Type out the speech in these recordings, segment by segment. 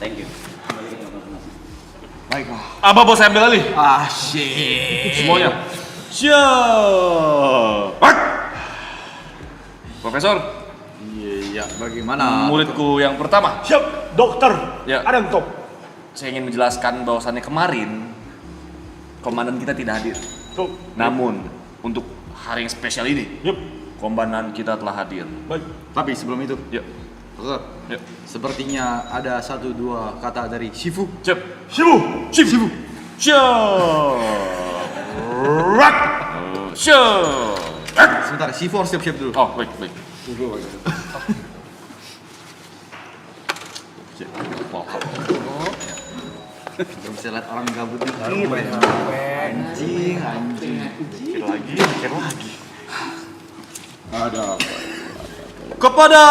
Thank you. Baiklah. Apa bos saya ambil alih? Asyik. Semuanya. Siap. Profesor, Iya, bagaimana? muridku yang pertama. Siap, dokter. Ya. Ada yang top. Saya ingin menjelaskan bahwasannya kemarin komandan kita tidak hadir. Top. Namun untuk hari yang spesial ini, Yup. komandan kita telah hadir. Baik. Tapi sebelum itu, Yuk, Profesor, yuk. sepertinya ada 1-2 kata dari Shifu. Siap. Sibu. Siap. Siap. Rak. Siap. Sebentar, Shifu harus siap-siap dulu. Oh, baik, baik. Belum bisa lihat orang gabut dikit. Anjing. Mikir lagi. Ada apa? Kepada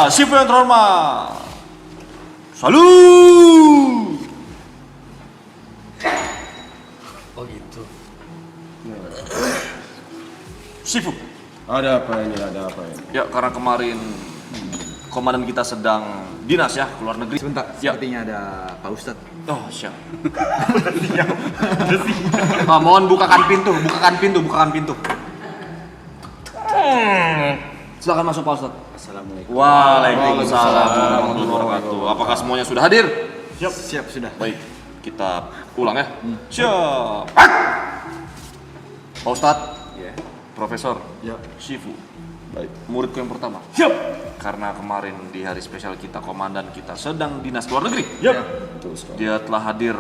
Shifu yang terhormat. Salut. Oh gitu. Shifu. Ada apa ini? Ada apa ini? Ya, karena kemarin komandan kita sedang dinas ya, ke luar negeri. Sebentar, Ya. sepertinya ada Pak Ustadz. Oh, siap. Mohon bukakan pintu. Silakan masuk Pak Ustadz. Assalamualaikum. Waalaikumsalam warahmatullahi wabarakatuh. Apakah semuanya sudah hadir? Siap, sudah. Baik, kita pulang ya. Siap. Pak Ustadz, Ya. Profesor, Ya. Shifu. Baik, muridku yang pertama. Siap. Karena kemarin di hari spesial kita, komandan kita sedang dinas luar negeri. Yap. Betul sekali. Dia telah hadir.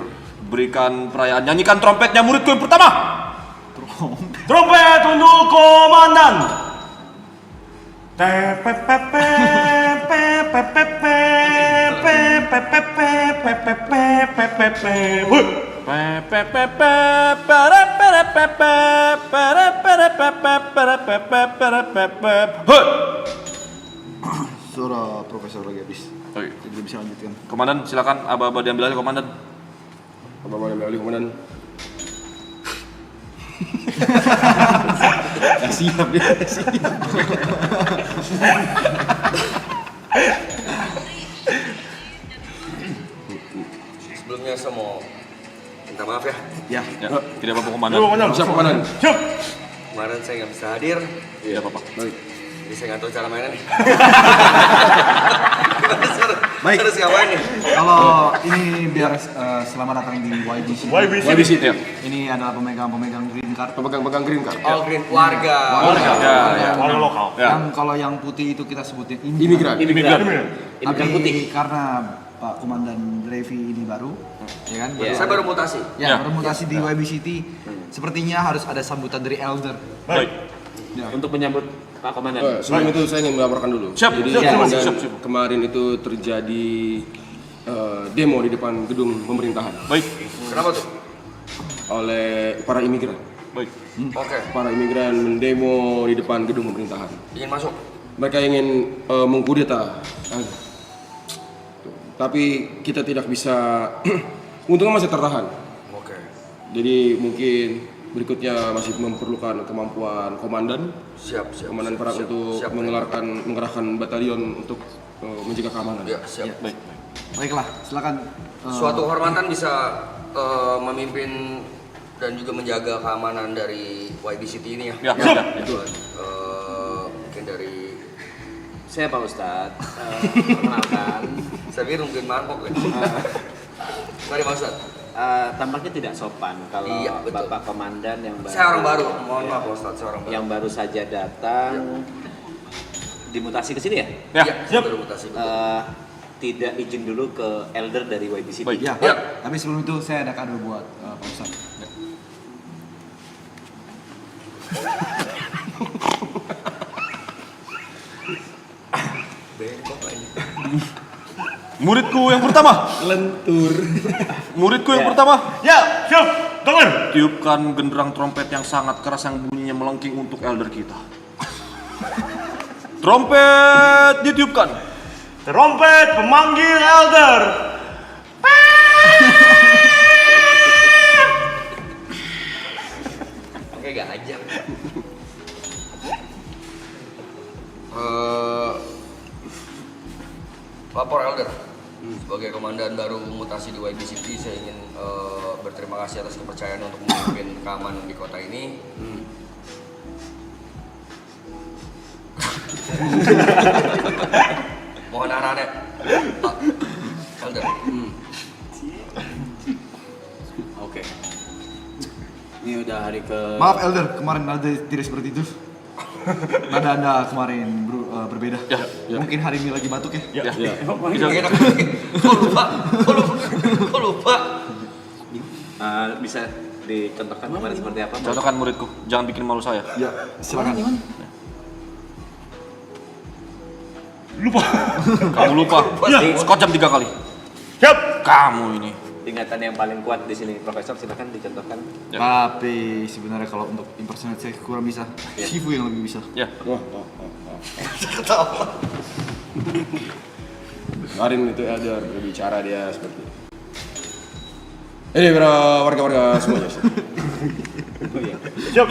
Berikan perayaan, nyanyikan trompetnya muridku yang pertama. Trompet untuk komandan. Suara Profesor lagi habis. Oke. Jadi bisa lanjutkan. Komandan, silakan aba-aba diambil alih komandan. Apa boleh alih komandan? Siap ya. Sebelumnya saya mau minta maaf ya. Ya. Ya, tidak apa-apa komandan. Komandan. Siapa komandan? Siap. Kemarin saya nggak bisa hadir, Tidak apa-apa. Baik. jadi saya nggak tahu cara mainnya nih. Baik. Terus ngapain nih? Kalau ini biar selamat datang di YBC. YBC. YBC ya. Ini adalah pemegang green card. Pemegang green card. Oh, green warga. Warga. Ya. Warga lokal. Ya. Yang kalau yang putih itu kita sebutin Imigran. Imigran. Tapi putih. karena Pak Komandan Levi ini baru, ya kan? Saya baru mutasi. Ya, Ya. bermutasi di YBCT. Sepertinya harus ada sambutan dari Elder. Baik. Ya. Untuk menyambut Pak Komandan. Sebelum itu saya ingin melaporkan dulu. Siap, Jadi siap, komandan siap. kemarin itu terjadi demo di depan gedung pemerintahan Baik. Kenapa tuh? oleh para imigran. Baik. Oke, Para imigran mendemo di depan gedung pemerintahan. ingin masuk. Mereka ingin mengkudeta. Tapi kita tidak bisa. Untungnya masih tertahan. Oke. Jadi mungkin berikutnya masih memerlukan kemampuan komandan, Siap, siap. komandan siap, perang siap, untuk siap. mengerahkan batalion untuk menjaga keamanan. Ya, siap. Baik. Baiklah, silakan. Suatu kehormatan bisa memimpin dan juga menjaga keamanan dari YBCT ini ya. Ya, ya. Mungkin dari Saya Pak Ustadz, perkenalkan, saya pikir mungkin mangkok ya. Mari Pak Ustadz. tampaknya tidak sopan kalau Iya, betul. Bapak Komandan yang baru, Saya orang baru, mohon maaf Pak Ustadz, saya orang baru. yang baru saja datang dimutasi ke sini ya, Ya. Iya, siap. baru mutasi. betul. tidak izin dulu ke Elder dari YBCT. Baik. Ya, Ya. tapi sebelum itu saya ada kado buat Pak Ustadz. Bengkok ini. Muridku yang pertama. Lentur. Muridku yang Ya. pertama. Ya. Siap. Dengar. Tiupkan genderang trompet yang sangat keras yang bunyinya melengking untuk elder kita. Trompet ditiupkan. Trompet pemanggil elder. Oke, gajah. Lapor elder. Sebagai komandan baru mutasi di YB City, saya ingin berterima kasih atas kepercayaan untuk memimpin keamanan di kota ini. Mohon arahannya, Pak Elder. Oke. Ini udah hari ke... Maaf Elder, kemarin ada tidak seperti itu. Nada Anda kemarin berbeda. Ya. Mungkin hari ini lagi batuk ya. Ya. Enak. Kok lupa? bisa dicontohkan kemarin seperti apa? Contohkan muridku, jangan bikin malu saya. Ya, silakan. Lupa. Kamu lupa. Scotch jam 3 kali. Siap. Kamu ini. Ingatan yang paling kuat di sini, Profesor, silakan dicontohkan. Ya. Tapi sebenarnya kalau untuk impersonate saya kurang bisa. Shifu yang lebih bisa. Ya. Kemarin itu Elder berbicara dia seperti ini para warga-warga semuanya. Siap.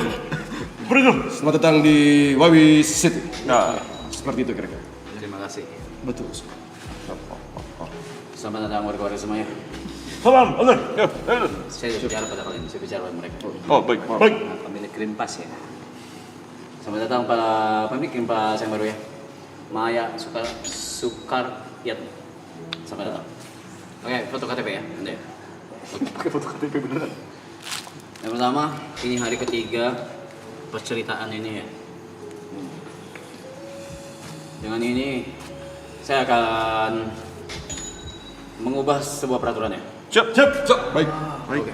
Beritu. Selamat datang di Wawi City. Nah, seperti itu kira-kira. Terima kasih. Betul. Selamat datang warga-warga semuanya. Salam, Elder. Saya bicara pada kalian, saya bicara pada mereka. Oh, baik. Baik. Nah, pemilik Green Pass ya. Selamat datang para pemilik Green Pass yang baru ya. Maya Sukaryat. Selamat datang. Oke, foto KTP ya, Anda ya. Oke, foto KTP beneran. Yang pertama, ini hari ketiga perceritaan ini ya. Dengan ini saya akan mengubah sebuah peraturan ya. Siap. Baik. Oke.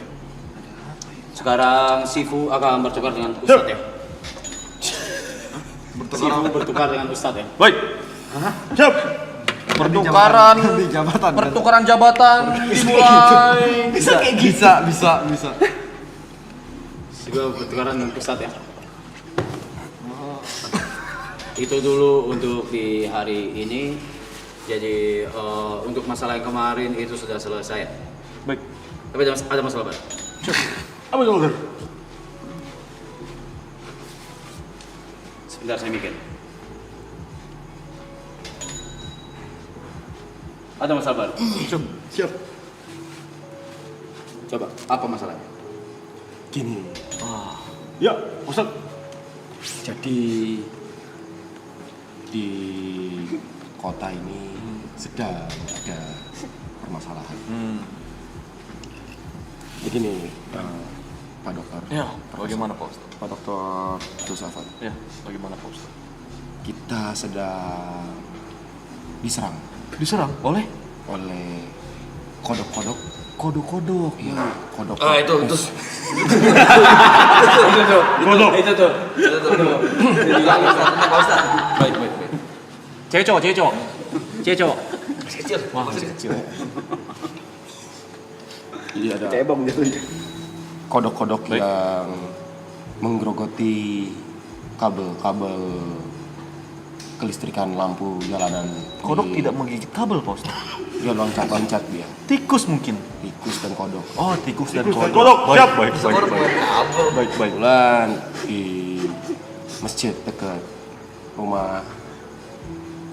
Sekarang Shifu akan bertukar dengan Ustadz ya. Shifu bertukar dengan Ustadz ya. Baik. Siap. Pertukaran jabatan dimulai. Bisa. Shifu bertukaran dengan Ustadz ya. Itu dulu untuk di hari ini. Jadi untuk masalah yang kemarin itu sudah selesai. Baik. Tapi ada masalah baru. Apa itu, Elder? Sebentar saya mikir. Ada masalah baru. Siap. Coba, apa masalahnya? Gini. Ya, Ustaz. Jadi di kota ini sedang ada permasalahan. Begini, Pak Dokter. Ya, bagaimana Pak Ustaz? Pak Dokter Josafat. Ya, bagaimana Pak Ustaz? Kita sedang diserang Diserang oleh kodok-kodok. kodok-kodok. Iya, kodok. Itu. Kodok. Itu tuh. Baik. Cewek cowok. Kecil. Wah, masih kecil. Jadi ada Cebong jatuhnya. kodok-kodok Baik. yang menggerogoti kabel-kabel kelistrikan lampu jalanan. Kodok tidak menggigit kabel, Pak Ustaz. Dia loncat-loncat dia. Tikus mungkin. Tikus dan kodok. Oh, tikus dan Tikus dan kodok. kodok, siap. Baik. Baik. Kebetulan di masjid dekat rumah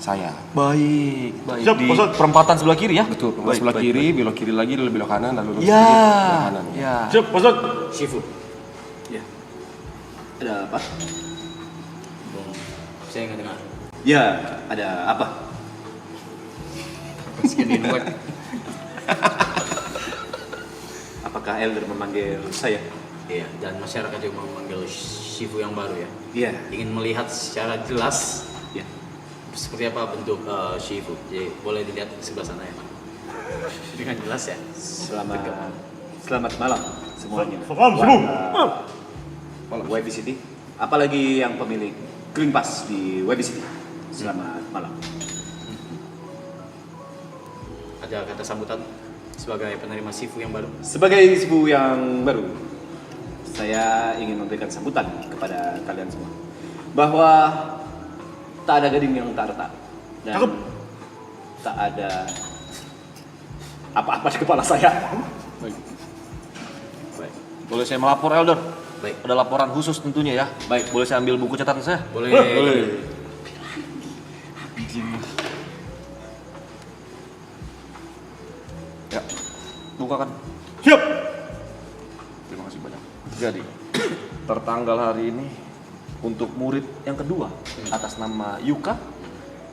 saya. Baik. Siap, Di Ustaz. perempatan sebelah kiri ya? Betul, Baik, sebelah baik, kiri, belok kiri lagi, lalu belok kanan, lalu lurus Ya. sedikit, belok kanan. Ya. Siap, Ustaz. Shifu. Ya. Ada apa? Saya nggak dengar. Ya, ada apa? Apakah Elder memanggil saya? Iya, dan masyarakat juga memanggil Shifu yang baru ya. Iya. Ingin melihat secara jelas ya seperti apa bentuk Shifu. Jadi boleh dilihat di sebelah sana ya, Pak. Dengan jelas ya. Selamat malam semuanya. Salam, Shifu. YB City. Apalagi yang pemilik Green Pass di YB City. Selamat malam. Ada kata sambutan sebagai penerima Shifu yang baru? Sebagai Shifu yang baru, saya ingin memberikan sambutan kepada kalian semua bahwa tak ada gading yang tak retak dan Cakep. tak ada apa-apa di kepala saya. Baik. Baik. Boleh saya melapor, Elder? Baik. Ada laporan khusus tentunya ya. Baik. Boleh saya ambil buku catatan saya? Boleh. Ya, bukakan. Siap. Terima kasih banyak. Jadi, tertanggal hari ini untuk murid yang kedua atas nama Yuka,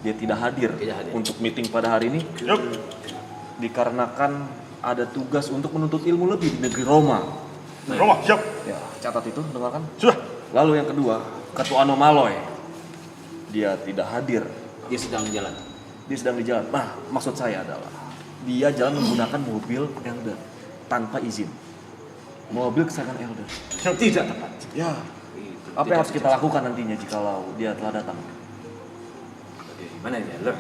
dia tidak hadir, untuk meeting pada hari ini Siap. dikarenakan ada tugas untuk menuntut ilmu lebih di negeri Roma. Roma, siap. Ya, catat itu, dengarkan. Sudah. Lalu yang kedua, Ketua Anomaloy, dia tidak hadir, Dia sedang jalan. dia sedang di jalan. Nah, maksud saya adalah dia jalan menggunakan mobil Elder tanpa izin. Mobil kesayangan Elder. Tidak tepat. Ya. Apa yang harus kita lakukan nantinya jikalau dia telah datang? Mana ini, Elder?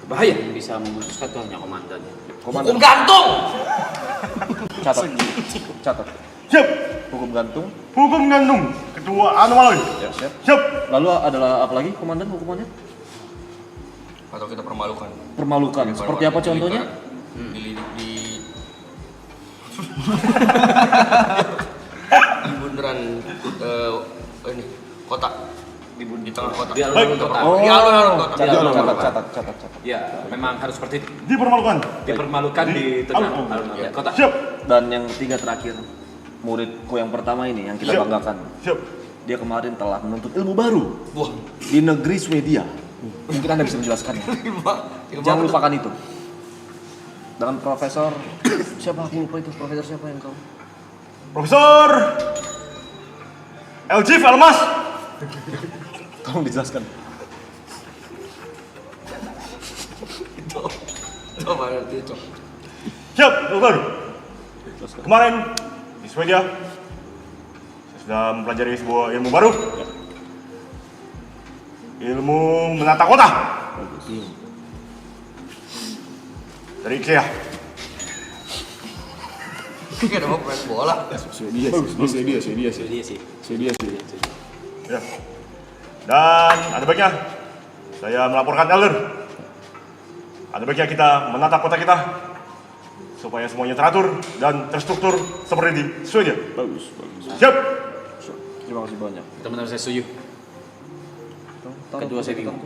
Berbahaya. Yang bisa memutuskan tuh hanya komandan. Komandan. Hukum gantung. Catat. Catat. Siap. Hukum gantung. Hukum gantung. Ketua Anomaloy. Ya, siap. Siap. Lalu adalah apa lagi komandan hukumannya? Atau kita permalukan. Permalukan. Seperti apa contohnya? Di bundaran ini kota di tengah kota. Di alun-alun kota. Di alun-alun kota. Catat. Ya, memang harus seperti itu. Dipermalukan. Dipermalukan di tengah alun-alun kota. Siap. Dan yang ketiga terakhir, muridku yang pertama ini yang kita Siap. banggakan. Siap. Dia kemarin telah menuntut ilmu baru Wah, di negeri Swedia. Mungkin Anda bisa menjelaskannya. Jangan lupakan itu. Dengan profesor siapa aku lupa itu profesor siapa yang kau? Profesor Eljif Almas. Tolong dijelaskan. itu mana itu? Siap, dokter. Kemarin di Swedia saya sudah mempelajari sebuah ilmu baru. Ilmu menata kota. Dari IKEA. Kita mau main bola. Swedia sih. Dia sih. Ya. Dan ada baiknya saya melaporkan Elder. Ada baiknya kita menata kota kita supaya semuanya teratur dan terstruktur seperti di Swedia. Bagus. Siap. Terima kasih banyak. Teman-teman saya setuju. Kedua saya bingung.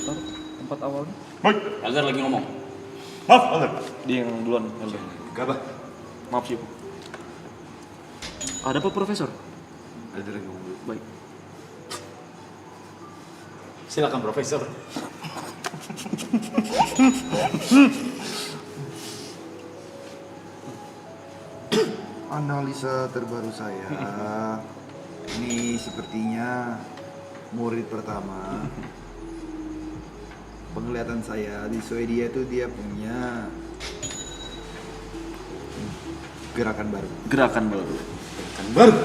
Taruh tempat awalnya. Baik. Elder lagi ngomong. Maaf, Elder. Dia yang duluan. Elder. Gabah. Maaf sih. Ada apa profesor? Ada lagi ngomong. Baik. Silakan profesor. Analisa terbaru saya, ini sepertinya murid pertama. Penglihatan saya di Swedia itu dia punya gerakan baru. Gerakan baru.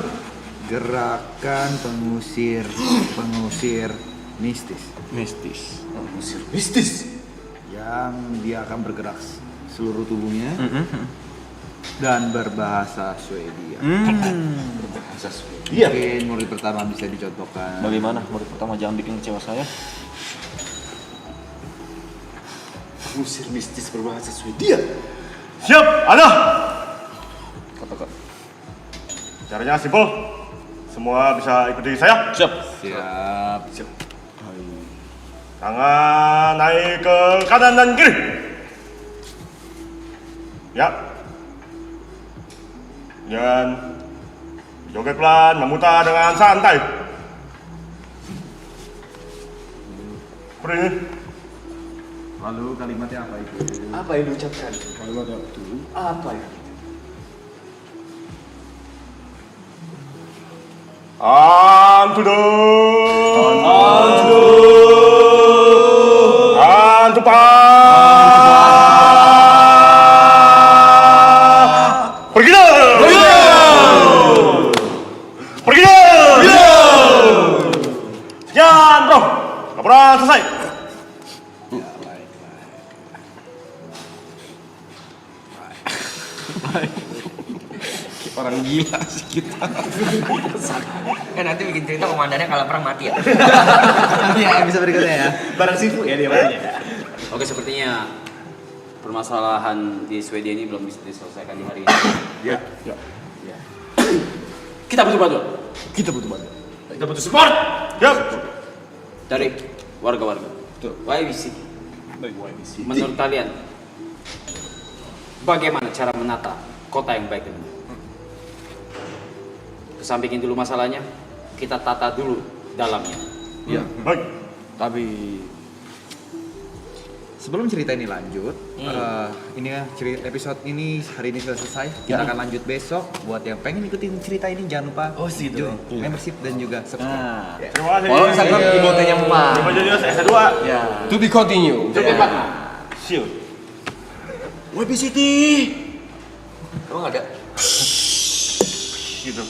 Gerakan pengusir mistis. Mistis. Yang dia akan bergerak seluruh tubuhnya dan berbahasa Swedia. Mungkin murid pertama bisa dicontohkan. Bagaimana murid pertama, jangan bikin kecewa saya. Musir mistis berbahasa Swedia. Siap, ada. Katakan. Caranya simpel. Semua bisa ikuti saya. Siap. Siap. Tangan naik ke kanan dan kiri. Ya. Dan joget pelan, memutar dengan santai. Seperti ini. Lalu kalimatnya apa itu? Apa yang diucapkan? Kalau ada tuh. Apa ya? Pergi dah! Pergi dah! Sekian bro, laporan selesai. Orang gila sih kita. Nanti bikin cerita komandannya kalah perang mati ya. Nanti ya episode berikutnya ya. Barang sifu ya dia matinya. Oke, sepertinya permasalahan di Swedia ini belum bisa diselesaikan di hari ini. Ya. Kita butuh bantuan. Kita butuh bantuan. Kita butuh support Siap. dari warga-warga. YBC. Menurut kalian, bagaimana cara menata kota yang baik ini. Kesampingin dulu masalahnya, kita tata dulu dalamnya. Iya. Baik. Tapi sebelum cerita ini lanjut, ini ya episode ini hari ini sudah selesai. Kita akan lanjut besok. Buat yang pengen ikutin cerita ini jangan lupa join membership dan juga subscribe. Ya. Terima kasih. Follow Instagram Imotenya Empat. Terima kasih S2. Ya. To be continue. See you. Webisity. Emang ada? Gitu.